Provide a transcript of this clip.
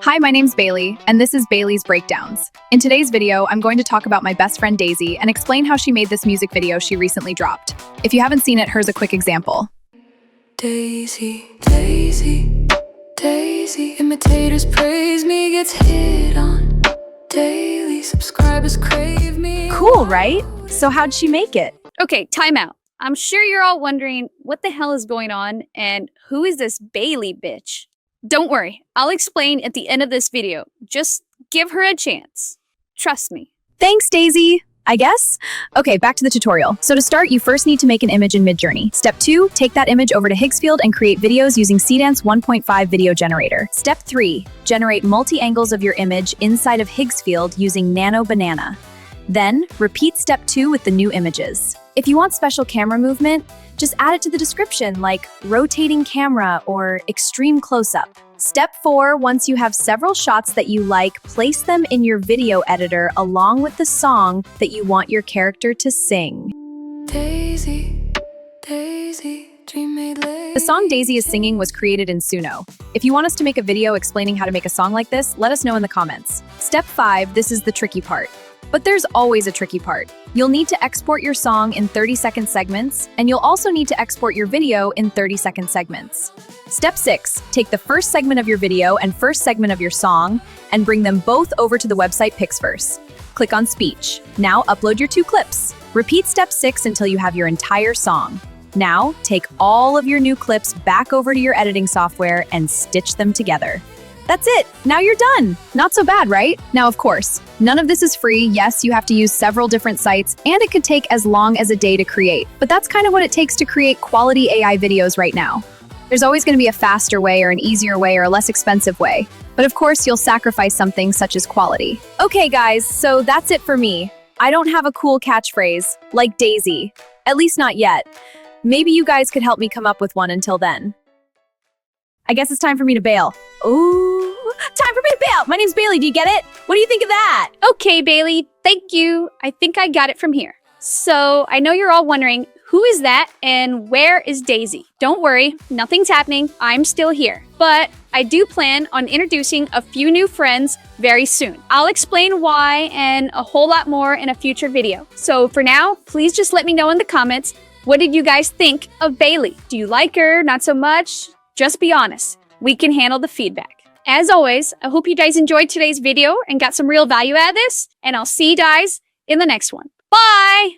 Hi, my name's Bailey, and this is Bailey's Breakdowns. In today's video, I'm going to talk about my best friend Daisy and explain how she made this music video she recently dropped. If you haven't seen it, here's a quick example. Daisy, Daisy, Daisy, imitators praise me, gets hit on daily, subscribers crave me. Cool, right? So how'd she make it? Okay, time out. I'm sure you're all wondering what the hell is going on and who is this Bailey bitch? Don't worry, I'll explain at the end of this video. Just give her a chance. Trust me. Thanks, Daisy, I guess? Okay, back to the tutorial. So to start, you first need to make an image in Midjourney. Step 2, take that image over to Higgsfield and create videos using Seedance 1.5 video generator. Step 3, generate multi-angles of your image inside of Higgsfield using Nano Banana. Then, repeat step 2 with the new images. If you want special camera movement, just add it to the description, like rotating camera or extreme close-up. Step 4, once you have several shots that you like, place them in your video editor along with the song that you want your character to sing. Daisy, Daisy, dream made late. The song Daisy is singing was created in Suno. If you want us to make a video explaining how to make a song like this, let us know in the comments. Step 5, this is the tricky part. But there's always a tricky part. You'll need to export your song in 30-second segments, and you'll also need to export your video in 30-second segments. Step 6, take the first segment of your video and first segment of your song, and bring them both over to the website Pixverse. Click on Speech. Now upload your 2 clips. Repeat step 6 until you have your entire song. Now, take all of your new clips back over to your editing software and stitch them together. That's it! Now you're done! Not so bad, right? Now, of course, none of this is free. Yes, you have to use several different sites, and it could take as long as a day to create. But that's kind of what it takes to create quality AI videos right now. There's always going to be a faster way or an easier way or a less expensive way. But of course, you'll sacrifice something such as quality. Okay, guys, so that's it for me. I don't have a cool catchphrase, like Daisy. At least not yet. Maybe you guys could help me come up with one until then. I guess it's time for me to bail. Ooh, time for me to bail! My name's Bailey, do you get it? What do you think of that? Okay, Bailey, thank you. I think I got it from here. So, I know you're all wondering, who is that and where is Daisy? Don't worry, nothing's happening. I'm still here. But I do plan on introducing a few new friends very soon. I'll explain why and a whole lot more in a future video. So for now, please just let me know in the comments, what did you guys think of Bailey? Do you like her? Not so much? Just be honest. We can handle the feedback. As always, I hope you guys enjoyed today's video and got some real value out of this, and I'll see you guys in the next one. Bye!